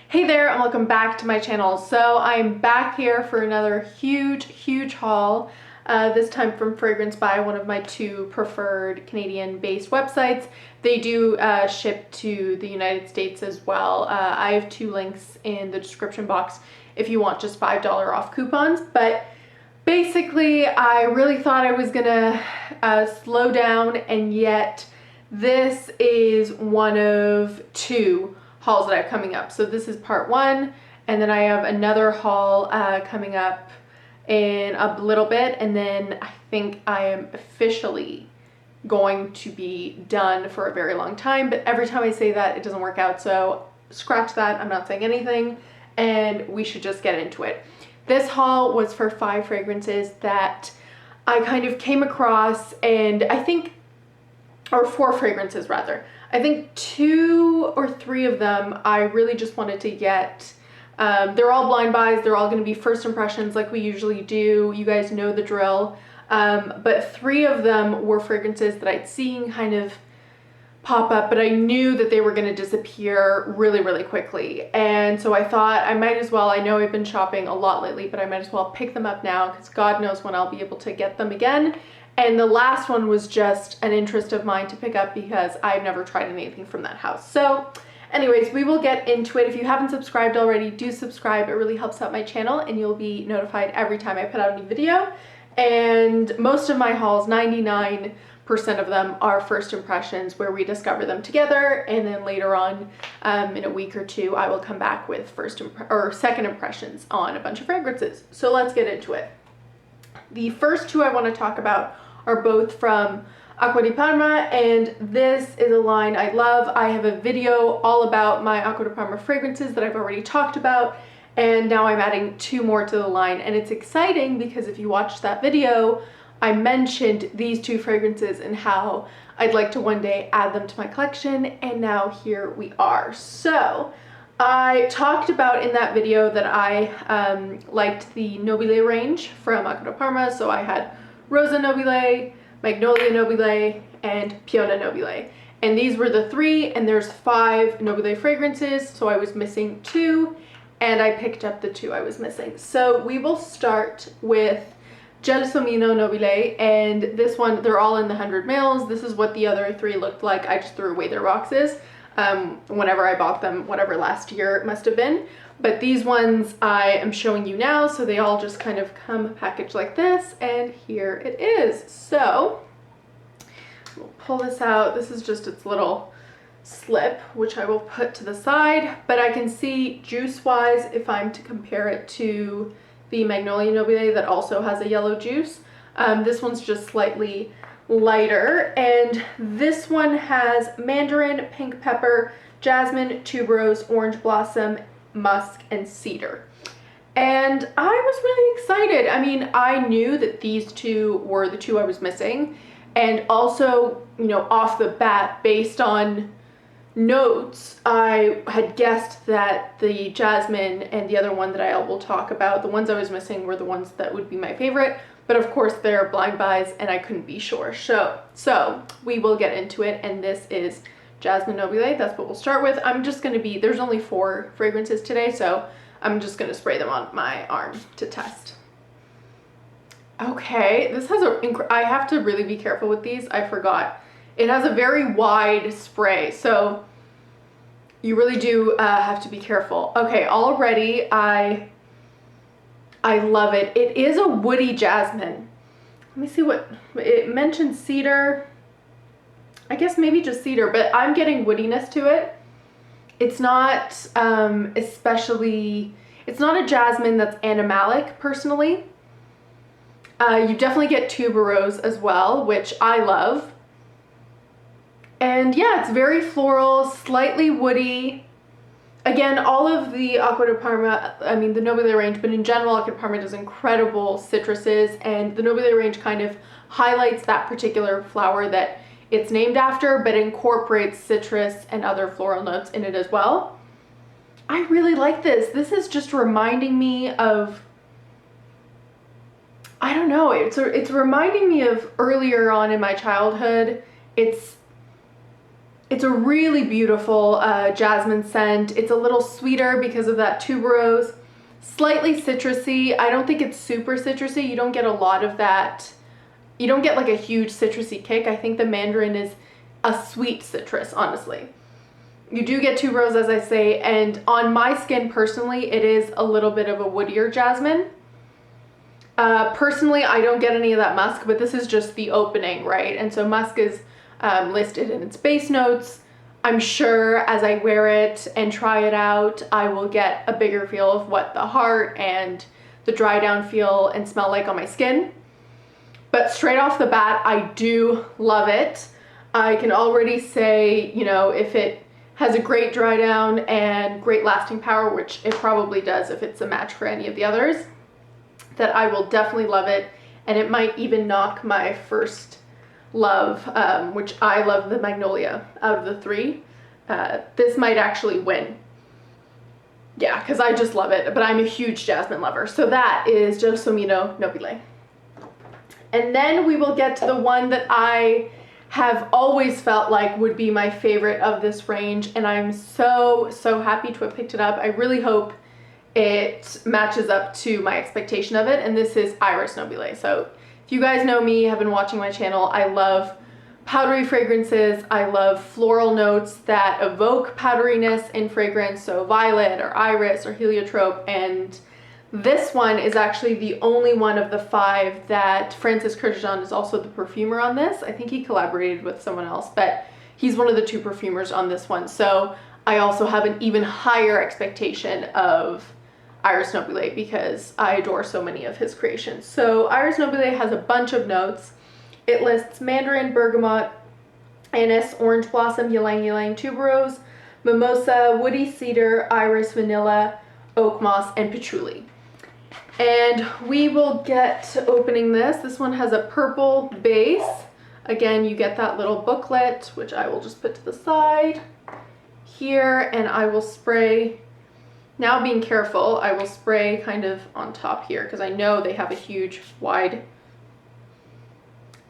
Hey there and welcome back to my channel. So I'm back here for another huge haul, this time from Fragrance By, one of my two preferred Canadian based websites. They do ship to the United States as well. I have two links in the description box if you want just $5 off coupons, but basically I really thought I was gonna slow down, and yet this is one of two hauls that I have coming up. So this is part one, and then I have another haul coming up in a little bit, and then I think I am officially going to be done for a very long time, but every time I say that it doesn't work out, so scratch that. I'm not saying anything, and we should just get into it. This haul was for 5 fragrances that I kind of came across, and I think, or 4 fragrances rather. I think 2 or 3 of them I really just wanted to get. They're all blind buys. They're all going to be first impressions like we usually do. You guys know the drill. But 3 of them were fragrances that I'd seen kind of pop up, but I knew that they were going to disappear really quickly. And so I thought I might as well, I know I've been shopping a lot lately, but I might as well pick them up now because God knows when I'll be able to get them again. And the last one was just an interest of mine to pick up because I've never tried anything from that house. So anyways, we will get into it. If you haven't subscribed already, do subscribe. It really helps out my channel and you'll be notified every time I put out a new video. And most of my hauls, 99% of them, are first impressions where we discover them together, and then later on in a week or two I will come back with second impressions on a bunch of fragrances. So let's get into it. The first 2 I want to talk about are both from Acqua di Parma, and this is a line I love. I have a video all about my Acqua di Parma fragrances that I've already talked about, and now I'm adding 2 more to the line, and it's exciting because if you watched that video, I mentioned these 2 fragrances and how I'd like to one day add them to my collection, and now here we are. So I talked about in that video that I liked the Nobile range from Acqua di Parma. So I had Rosa Nobile, Magnolia Nobile, and Piona Nobile. And these were the 3, and there's 5 Nobile fragrances, so I was missing 2, and I picked up the 2 I was missing. So we will start with Gelsomino Nobile, and this one, they're all in the 100 mils. This is what the other 3 looked like. I just threw away their boxes whenever I bought them, whatever last year it must have been. But these ones I am showing you now, so they all just kind of come packaged like this, and here it is. So we'll pull this out. This is just its little slip, which I will put to the side, but I can see juice-wise, if I'm to compare it to the Magnolia Nobile that also has a yellow juice, this one's just slightly lighter, and this one has mandarin, pink pepper, jasmine, tuberose, orange blossom, musk, and cedar. And I was really excited. I mean, I knew that these 2 were the 2 I was missing, and also, you know, off the bat, based on notes, I had guessed that the jasmine and the other one that I will talk about, the ones I was missing, were the ones that would be my favorite. But of course they're blind buys and I couldn't be sure. So we will get into it, and this is Jasmine Nobile. That's what we'll start with. I'm just going to be, there's only 4 fragrances today, so I'm just going to spray them on my arm to test. Okay, this has I have to really be careful with these. I forgot. It has a very wide spray, so you really do have to be careful. Okay, already I love it. It is a woody jasmine. Let me see what it mentioned. Cedar. I guess maybe just cedar, but I'm getting woodiness to it. It's not it's not a jasmine that's animalic personally. You definitely get tuberose as well, which I love. And yeah, it's very floral, slightly woody. Again, all of the Acqua di Parma, I mean the Nobile range, but in general Acqua di Parma does incredible citruses, and the Nobile range kind of highlights that particular flower that it's named after, but incorporates citrus and other floral notes in it as well. I really like this. This is just reminding me of, I don't know, it's reminding me of earlier on in my childhood. It's It's a really beautiful jasmine scent. It's a little sweeter because of that tuberose. Slightly citrusy. I don't think it's super citrusy. You don't get a lot of that. You don't get like a huge citrusy kick. I think the mandarin is a sweet citrus, honestly. You do get tuberose, as I say, and on my skin personally, it is a little bit of a woodier jasmine. Personally, I don't get any of that musk, but this is just the opening, right? And so musk is listed in its base notes. I'm sure as I wear it and try it out, I will get a bigger feel of what the heart and the dry down feel and smell like on my skin. But straight off the bat, I do love it. I can already say, you know, if it has a great dry down and great lasting power, which it probably does if it's a match for any of the others, that I will definitely love it. And it might even knock my first love, which I love the Magnolia out of the three. This might actually win. Yeah, because I just love it, but I'm a huge jasmine lover. So that is Gelsomino Nobile. And then we will get to the one that I have always felt like would be my favorite of this range, and I'm so happy to have picked it up. I really hope it matches up to my expectation of it, and this is Iris Nobile. So if you guys know me, have been watching my channel, I love powdery fragrances. I love floral notes that evoke powderiness in fragrance, so violet or iris or heliotrope, and this one is actually the only one of the 5 that Francis Kurkdjian is also the perfumer on this. I think he collaborated with someone else, but he's one of the 2 perfumers on this one. So I also have an even higher expectation of Iris Nobile because I adore so many of his creations. So Iris Nobile has a bunch of notes. It lists mandarin, bergamot, anise, orange blossom, ylang ylang, tuberose, mimosa, woody cedar, iris, vanilla, oak moss, and patchouli. And we will get to opening this. This one has a purple base. Again, you get that little booklet, which I will just put to the side here, and I will spray. Now being careful, I will spray kind of on top here because I know they have a huge, wide.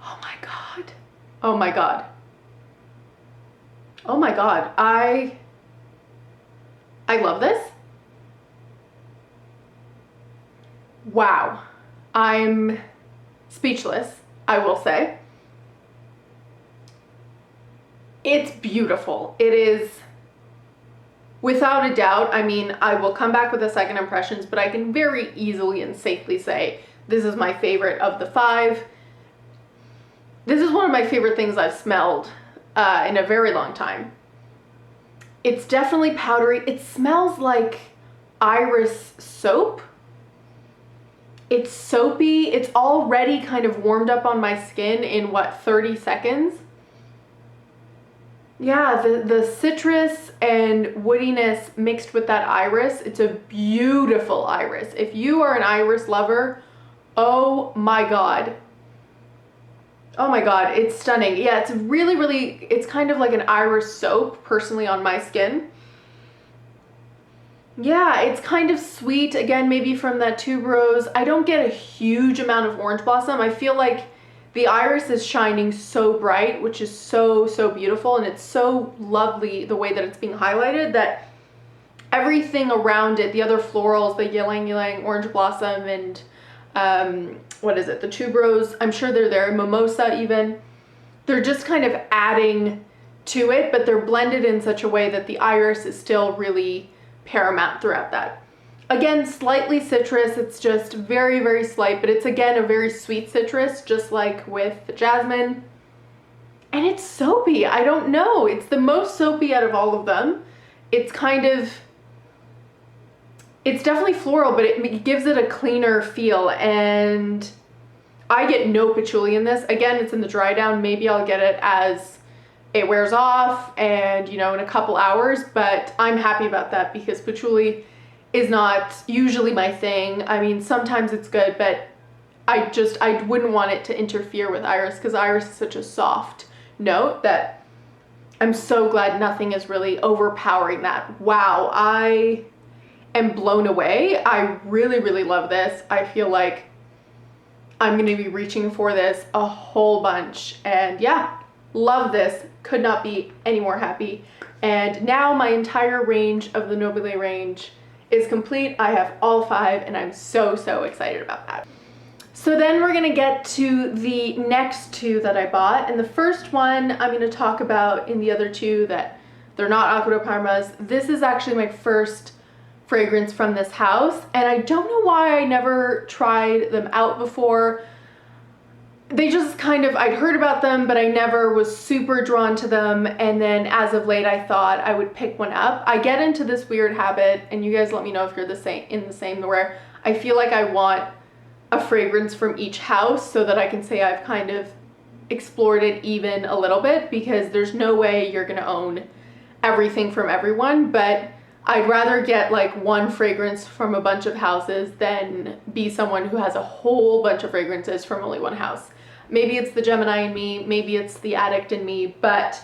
Oh my God. Oh my God. Oh my God. I love this. Wow, I'm speechless, I will say. It's beautiful. It is, without a doubt, I mean, I will come back with the second impressions, but I can very easily and safely say this is my favorite of the 5. This is one of my favorite things I've smelled in a very long time. It's definitely powdery. It smells like iris soap. It's soapy. It's already kind of warmed up on my skin in what, 30 seconds? Yeah, the citrus and woodiness mixed with that iris, it's a beautiful iris. If you are an iris lover, oh my God. Oh my God, it's stunning. Yeah, it's really, it's kind of like an iris soap personally on my skin. Yeah, it's kind of sweet, again, maybe from that tuberose. I don't get a huge amount of orange blossom. I feel like the iris is shining so bright, which is so beautiful, and it's so lovely the way that it's being highlighted that everything around it, the other florals, the ylang ylang, orange blossom, and what is it, the tuberose, I'm sure they're there, mimosa even, they're just kind of adding to it, but they're blended in such a way that the iris is still really paramount throughout that. Again, slightly citrus, it's just very slight, but it's again a very sweet citrus, just like with the jasmine. And it's soapy, I don't know, it's the most soapy out of all of them. It's kind of, it's definitely floral, but it gives it a cleaner feel, and I get no patchouli in this. Again, it's in the dry down, maybe I'll get it as it wears off and, you know, in a couple hours, but I'm happy about that because patchouli is not usually my thing. I mean, sometimes it's good, but I wouldn't want it to interfere with iris because iris is such a soft note that I'm so glad nothing is really overpowering that. Wow, I am blown away. I really love this. I feel like I'm going to be reaching for this a whole bunch, and yeah, Love this, could not be any more happy. And now my entire range of the Nobile range is complete. I have all 5 and I'm so excited about that. So then we're gonna get to the next 2 that I bought. And the first one I'm gonna talk about in the other 2 that they're not Acqua Parmas. This is actually my first fragrance from this house. And I don't know why I never tried them out before. They just kind of, I'd heard about them, but I never was super drawn to them. And then as of late, I thought I would pick one up. I get into this weird habit, and you guys let me know if you're the same, where I feel like I want a fragrance from each house so that I can say I've kind of explored it even a little bit, because there's no way you're gonna own everything from everyone. But I'd rather get like one fragrance from a bunch of houses than be someone who has a whole bunch of fragrances from only one house. Maybe it's the Gemini in me, maybe it's the addict in me, but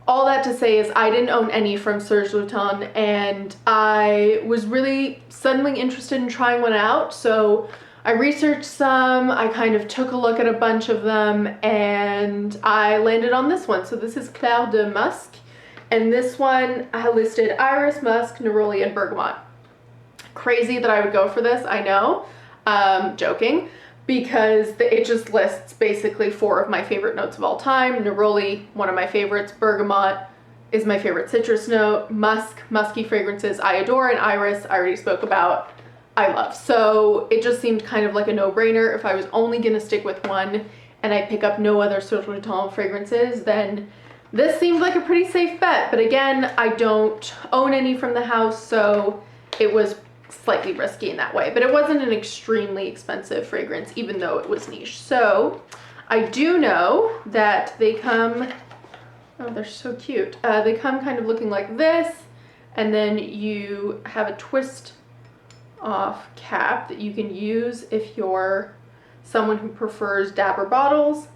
all that to say is I didn't own any from Serge Lutens, and I was really suddenly interested in trying one out. So I researched some, I kind of took a look at a bunch of them, and I landed on this one. So this is Clair de Musc, and this one I listed iris, musk, neroli, and bergamot. Crazy that I would go for this, I know, joking, because it just lists basically 4 of my favorite notes of all time. Neroli, one of my favorites. Bergamot is my favorite citrus note. Musk, musky fragrances I adore, and iris I already spoke about, I love. So it just seemed kind of like a no-brainer. If I was only gonna stick with one and I pick up no other Serge Lutens fragrances, then this seemed like a pretty safe bet. But again, I don't own any from the house, so it was slightly risky in that way. But it wasn't an extremely expensive fragrance, even though it was niche. So I do know that they come, oh, they're so cute. They come kind of looking like this, and then you have a twist off cap that you can use if you're someone who prefers dabber bottles.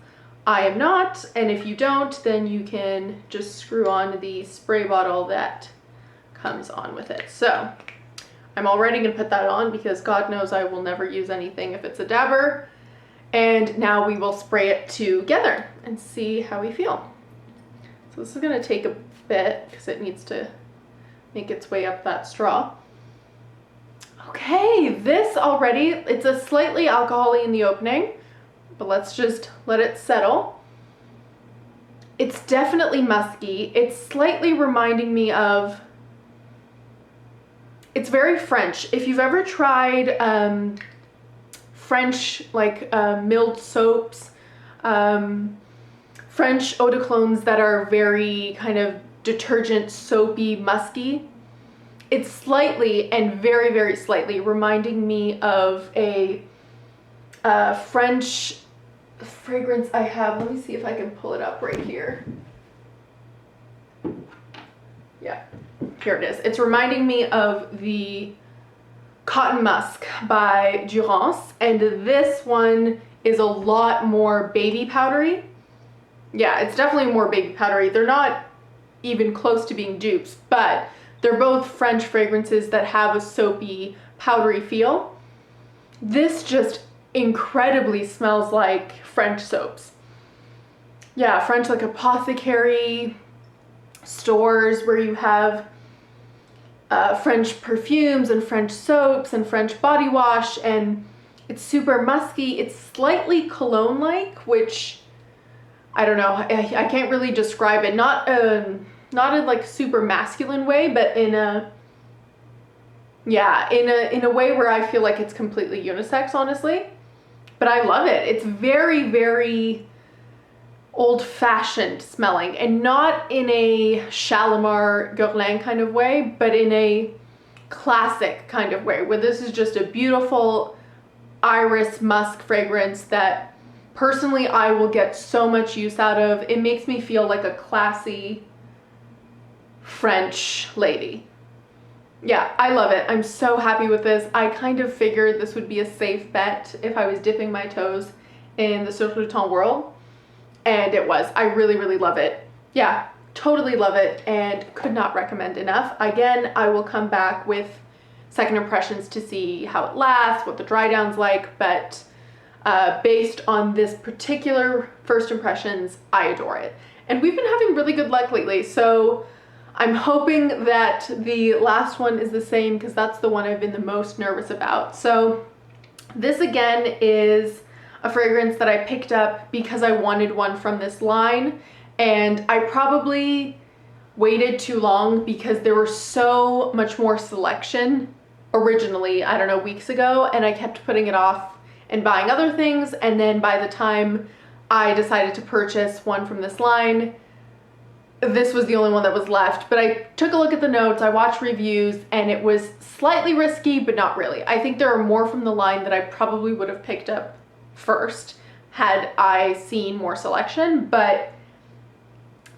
I am not, and if you don't, then you can just screw on the spray bottle that comes on with it. So I'm already gonna put that on because God knows I will never use anything if it's a dabber. And now we will spray it together and see how we feel. So this is gonna take a bit because it needs to make its way up that straw. Okay, this already, it's a slightly alcohol-y in the opening, but let's just let it settle. It's definitely musky. It's slightly reminding me of, it's very French. If you've ever tried French, like milled soaps, French eau de colognes that are very kind of detergent, soapy, musky, it's slightly and very slightly reminding me of a French fragrance I have. Let me see if I can pull it up right here. Yeah, here it is. It's reminding me of the Cotton Musk by Durance, and this one is a lot more baby powdery. Yeah, it's definitely more baby powdery. They're not even close to being dupes, but they're both French fragrances that have a soapy, powdery feel. This just incredibly smells like French soaps. Yeah, French, like apothecary stores where you have French perfumes and French soaps and French body wash, and it's super musky. It's slightly cologne-like, which I don't know, I can't really describe it. Not in like super masculine way, but in a, yeah, in a way where I feel like it's completely unisex, honestly. But I love it. It's very old-fashioned smelling, and not in a Shalimar Guerlain kind of way, but in a classic kind of way, where this is just a beautiful iris musk fragrance that personally I will get so much use out of. It makes me feel like a classy French lady. Yeah, I love it. I'm so happy with this. I kind of figured this would be a safe bet if I was dipping my toes in the Serge Lutens world, and it was. I really love it. Yeah, totally love it, and could not recommend enough. Again, I will come back with second impressions to see how it lasts, what the dry down's like, but based on this particular first impressions, I adore it. and we've been having really good luck lately. So I'm hoping that the last one is the same, because that's the one I've been the most nervous about. So this again is a fragrance that I picked up because I wanted one from this line, and I probably waited too long because there was so much more selection originally, I don't know, weeks ago, and I kept putting it off and buying other things, and then by the time I decided to purchase one from this line, this was the only one that was left. But I took a look at the notes, I watched reviews, and it was slightly risky, but not really. I think there are more from the line that I probably would have picked up first had I seen more selection, but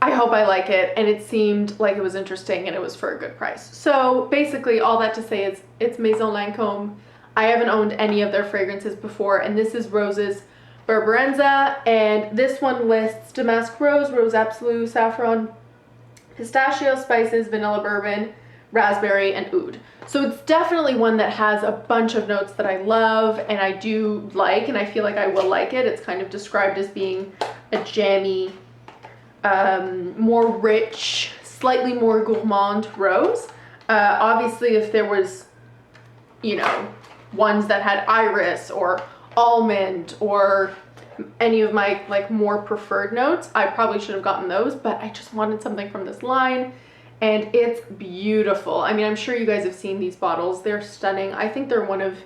I hope I like it, and it seemed like it was interesting and it was for a good price. So basically all that to say is it's Maison Lancome. I haven't owned any of their fragrances before, and this is Rose's Berberanza, and this one lists damask rose, rose absolute, saffron, pistachio, spices, vanilla bourbon, raspberry, and oud. So it's definitely one that has a bunch of notes that I love and I do like, and I feel like I will like it. It's kind of described as being a jammy, more rich, slightly more gourmand rose. Obviously, if there was, you know, ones that had iris or almond or any of my like more preferred notes, I probably should have gotten those, but I just wanted something from this line, and it's beautiful. I mean, I'm sure you guys have seen these bottles. They're stunning. I think they're one of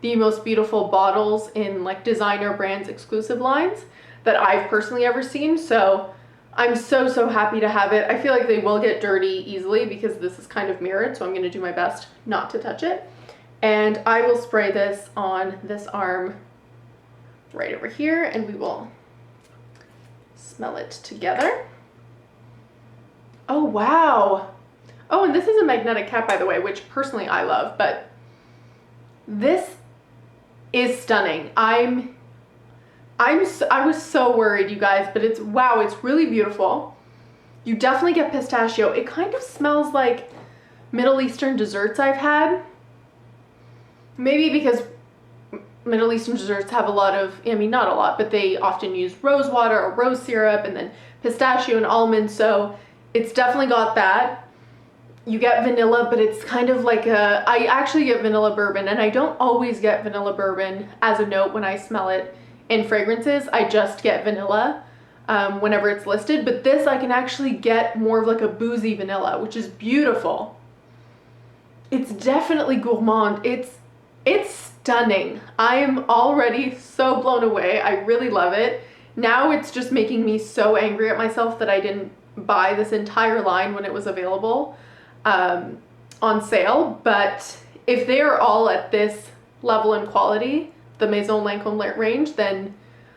the most beautiful bottles in like designer brands exclusive lines that I've personally ever seen. So I'm so happy to have it. I feel like they will get dirty easily because this is kind of mirrored, so I'm going to do my best not to touch it. And I will spray this on this arm right over here, and we will smell it together. Oh, wow. Oh, and this is a magnetic cap, by the way, which personally I love, but this is stunning. I was so worried, you guys, but it's, wow, it's really beautiful. You definitely get pistachio. It kind of smells like Middle Eastern desserts I've had. Maybe because Middle Eastern desserts have a lot of, I mean, not a lot, but they often use rose water or rose syrup and then pistachio and almond. So it's definitely got that. You get vanilla, but it's kind of like I actually get vanilla bourbon, and I don't always get vanilla bourbon as a note when I smell it in fragrances. I just get vanilla whenever it's listed, but this I can actually get more of like a boozy vanilla, which is beautiful. It's definitely gourmand. It's stunning. I am already so blown away. I really love it. Now it's just making me so angry at myself that I didn't buy this entire line when it was available on sale. But if they are all at this level and quality, the Maison Lancome range, then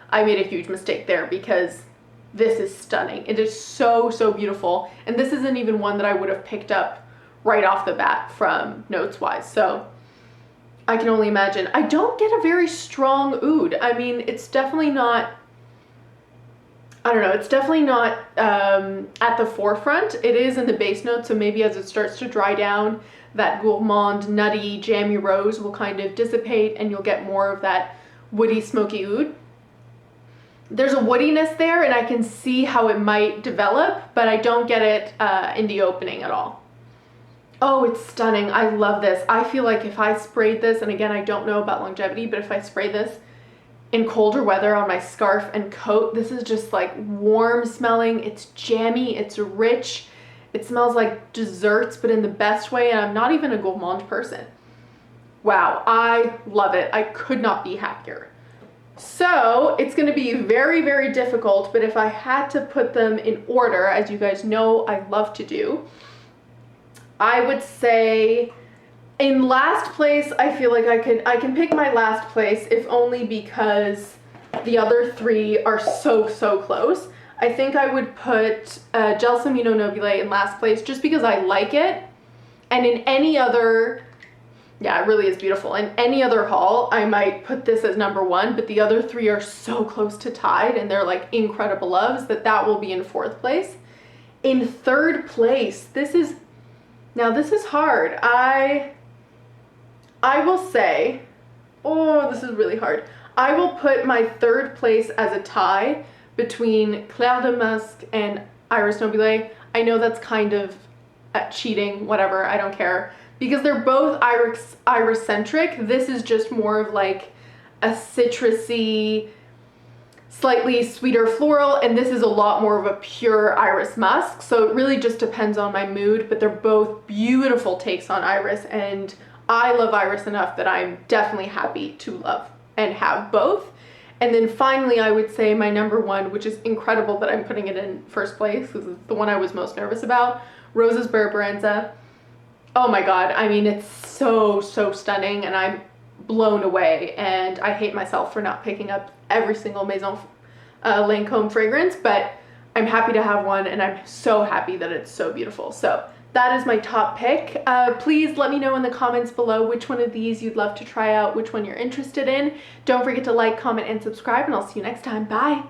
I made a huge mistake there, because this is stunning. It is so beautiful. And this isn't even one that I would have picked up right off the bat from notes wise. So I can only imagine. I don't get a very strong oud. I mean, it's definitely not, I don't know, it's definitely not at the forefront. It is in the base notes, so maybe as it starts to dry down, that gourmand, nutty, jammy rose will kind of dissipate and you'll get more of that woody, smoky oud. There's a woodiness there, and I can see how it might develop, but I don't get it in the opening at all. Oh, it's stunning. I love this. I feel like if I sprayed this, and again, I don't know about longevity, but if I spray this in colder weather on my scarf and coat, this is just like warm smelling. It's jammy, it's rich. It smells like desserts, but in the best way, and I'm not even a gourmand person. Wow, I love it. I could not be happier. So it's gonna be very difficult, but if I had to put them in order, as you guys know I love to do, I would say in last place, I feel like I can pick my last place, if only because the other three are so close. I think I would put Gelsomino Nobile in last place just because I like it. And in any other, yeah, it really is beautiful. In any other haul, I might put this as number one, but the other three are so close to tied and they're like incredible loves that will be in fourth place. In third place, this is hard. I will say, oh, this is really hard. I will put my third place as a tie between Clair de Musc and Iris Nobile. I know that's kind of cheating, whatever, I don't care, because they're both iris-centric. This is just more of like a citrusy, slightly sweeter floral, and this is a lot more of a pure iris musk. So it really just depends on my mood, but they're both beautiful takes on iris, and I love iris enough that I'm definitely happy to love and have both. And then finally, I would say my number one, which is incredible that I'm putting it in first place because it's the one I was most nervous about, Rose's Berberanza. Oh my god, I mean, it's so stunning, and I'm blown away, and I hate myself for not picking up every single Maison Lancome fragrance, but I'm happy to have one, and I'm so happy that it's so beautiful. So that is my top pick. Please let me know in the comments below which one of these you'd love to try out, which one you're interested in. Don't forget to like, comment, and subscribe, and I'll see you next time. Bye!